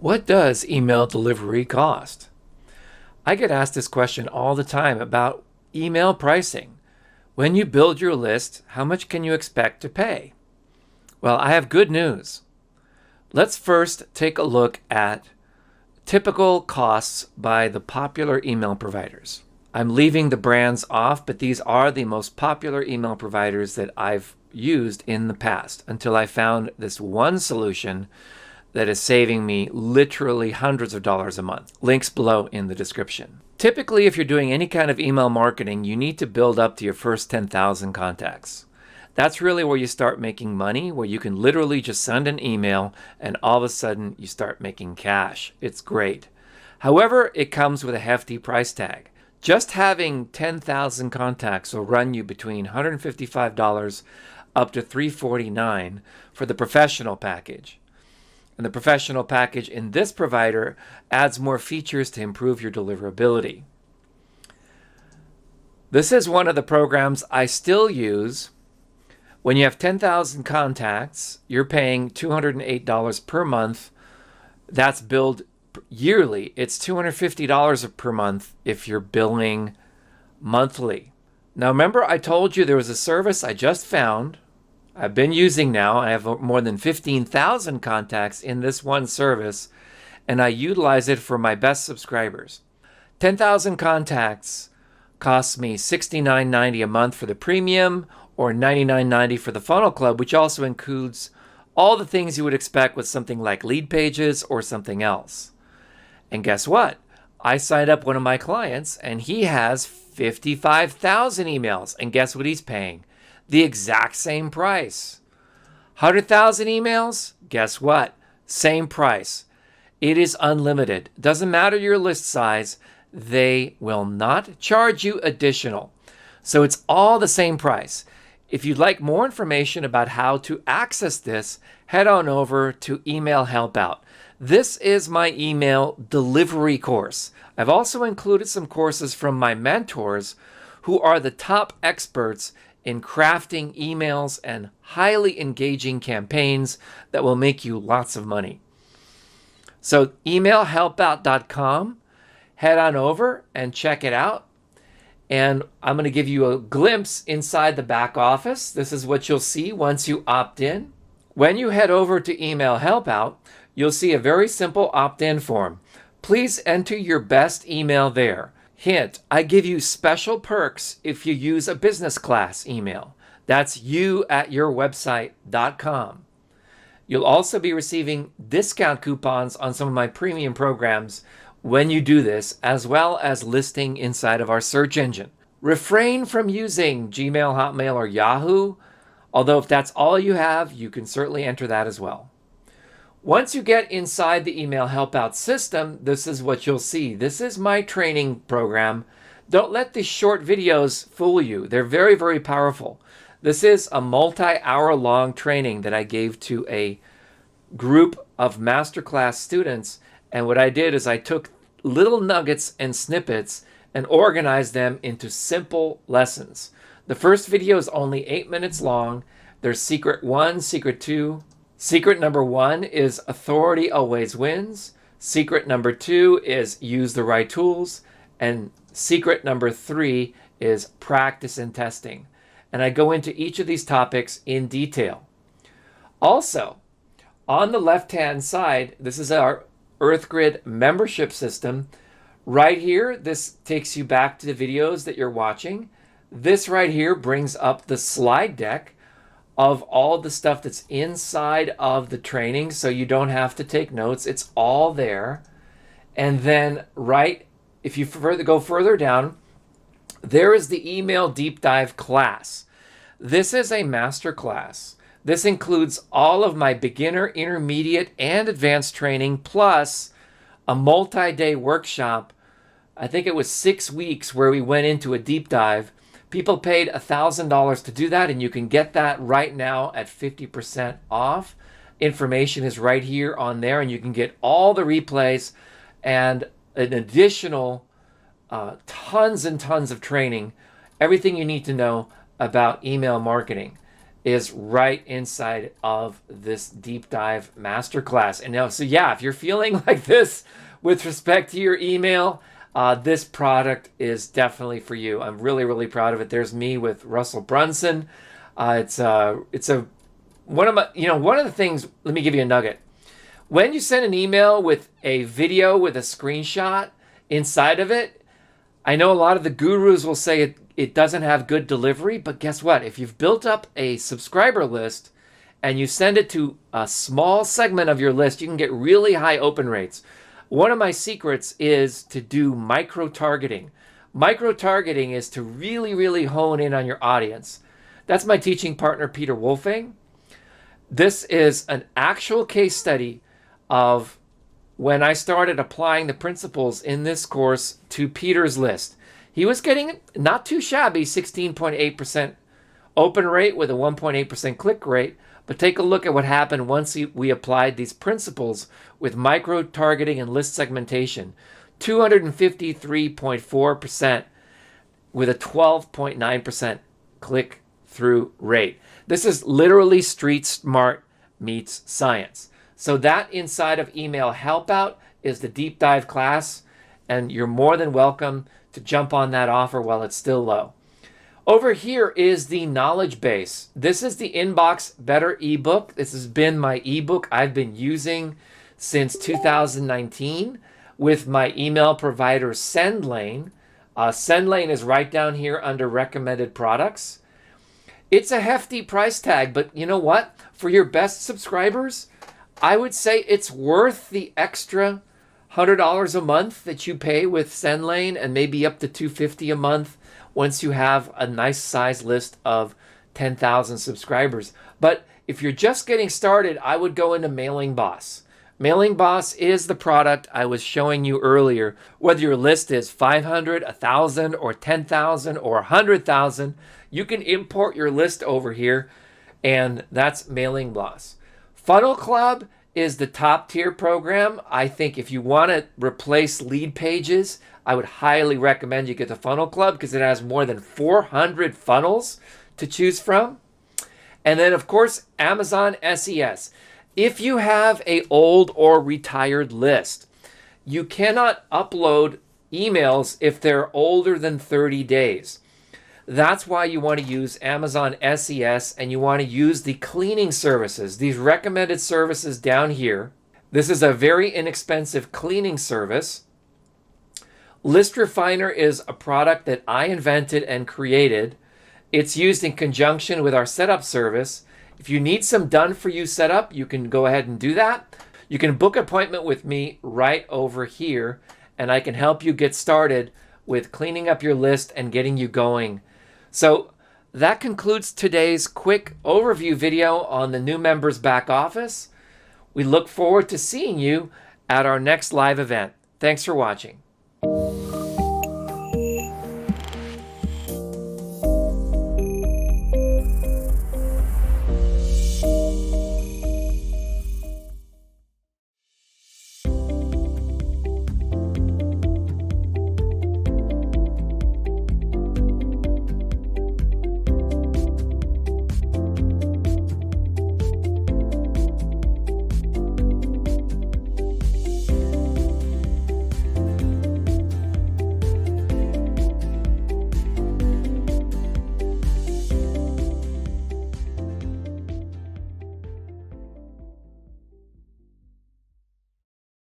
What does email delivery cost? I get asked this question all the time about email pricing. When you build your list, how much can you expect to pay? Well, I have good news. Let's first take a look at typical costs by the popular email providers. I'm leaving the brands off, but these are the most popular email providers that I've used in the past until I found this one solution that is saving me literally hundreds of dollars a month. Links below in the description. Typically, if you're doing any kind of email marketing, you need to build up to your first 10,000 contacts. That's really where you start making money, where you can literally just send an email and all of a sudden you start making cash. It's great. However, it comes with a hefty price tag. Just having 10,000 contacts will run you between $155 up to $349 for the professional package. And the professional package in this provider adds more features to improve your deliverability. This is one of the programs I still use. When you have 10,000 contacts, you're paying $208 per month. That's billed yearly. It's $250 per month if you're billing monthly. Now remember I told you there was a service I just found, I've been using now. I have more than 15,000 contacts in this one service, and I utilize it for my best subscribers. 10,000 contacts costs me $69.90 a month for the premium, or $99.90 for the funnel club, which also includes all the things you would expect with something like lead pages or something else. And guess what? I signed up one of my clients and he has 55,000 emails. And guess what he's paying? The exact same price. 100,000 emails? Guess what? Same price. It is unlimited. Doesn't matter your list size. They will not charge you additional. So it's all the same price. If you'd like more information about how to access this, head on over to Email Help Out. This is my email delivery course. I've also included some courses from my mentors who are the top experts in crafting emails and highly engaging campaigns that will make you lots of money. So emailhelpout.com, head on over and check it out. And I'm going to give you a glimpse inside the back office. This is what you'll see once you opt in. When you head over to Email Help Out, you'll see a very simple opt-in form. Please enter your best email there. Hint, I give you special perks if you use a business class email. That's you@yourwebsite.com. You'll also be receiving discount coupons on some of my premium programs when you do this, as well as listing inside of our search engine. Refrain from using Gmail, Hotmail, or Yahoo, although if that's all you have, you can certainly enter that as well. Once you get inside the Email Help Out system, this is what you'll see. This is my training program. Don't let these short videos fool you. They're very, very powerful. This is a multi-hour long training that I gave to a group of masterclass students. And what I did is I took little nuggets and snippets and organized them into simple lessons. The first video is only 8 minutes long. There's secret 1, secret 2. Secret number 1 is authority always wins. Secret number 2 is use the right tools. And secret number 3 is practice and testing. And I go into each of these topics in detail. Also, on the left-hand side, this is our EarthGrid membership system. Right here, this takes you back to the videos that you're watching. This right here brings up the slide deck of all the stuff that's inside of the training, so you don't have to take notes. It's all there. And then if you go further down, there is the email deep dive class. This is a master class. This includes all of my beginner, intermediate, and advanced training, plus a multi-day workshop. I think it was 6 weeks where we went into a deep dive. People paid $1,000 to do that, and you can get that right now at 50% off. Information is right here on there, and you can get all the replays and an additional tons and tons of training, everything you need to know about email marketing. is right inside of this deep dive masterclass. And now, so yeah, if you're feeling like this with respect to your email, this product is definitely for you. I'm really, really proud of it. There's me with Russell Brunson. It's one of my, one of the things, let me give you a nugget. When you send an email with a video with a screenshot inside of it, I know a lot of the gurus will say it doesn't have good delivery, but guess what? If you've built up a subscriber list and you send it to a small segment of your list, you can get really high open rates. One of my secrets is to do micro-targeting. Micro-targeting is to really, really hone in on your audience. That's my teaching partner, Peter Wolfing. This is an actual case study of when I started applying the principles in this course to Peter's list. He was getting not too shabby, 16.8% open rate with a 1.8% click rate. But take a look at what happened once we applied these principles with micro-targeting and list segmentation. 253.4% with a 12.9% click-through rate. This is literally street smart meets science. So that inside of Email Help Out is the deep dive class, and you're more than welcome to jump on that offer while it's still low. Over here is the knowledge base. This is the Inbox Better ebook. This has been my ebook I've been using since 2019 with my email provider SendLane. SendLane is right down here under recommended products. It's a hefty price tag, but you know what? For your best subscribers, I would say it's worth the extra $100 a month that you pay with SendLane, and maybe up to $250 a month once you have a nice size list of 10,000 subscribers. But if you're just getting started, I would go into Mailing Boss. Mailing Boss is the product I was showing you earlier. Whether your list is 500, 1,000, or 10,000, or 100,000, you can import your list over here, and that's Mailing Boss. Funnel Club is the top tier program. I think if you want to replace lead pages, I would highly recommend you get the Funnel Club because it has more than 400 funnels to choose from. And then, of course, Amazon SES. If you have an old or retired list, you cannot upload emails if they're older than 30 days. That's why you want to use Amazon SES, and you want to use the cleaning services, these recommended services down here. This is a very inexpensive cleaning service. List Refiner is a product that I invented and created. It's used in conjunction with our setup service. If you need some done for you setup, you can go ahead and do that. You can book an appointment with me right over here, and I can help you get started with cleaning up your list and getting you going. So that concludes today's quick overview video on the new members back office. We look forward to seeing you at our next live event. Thanks for watching.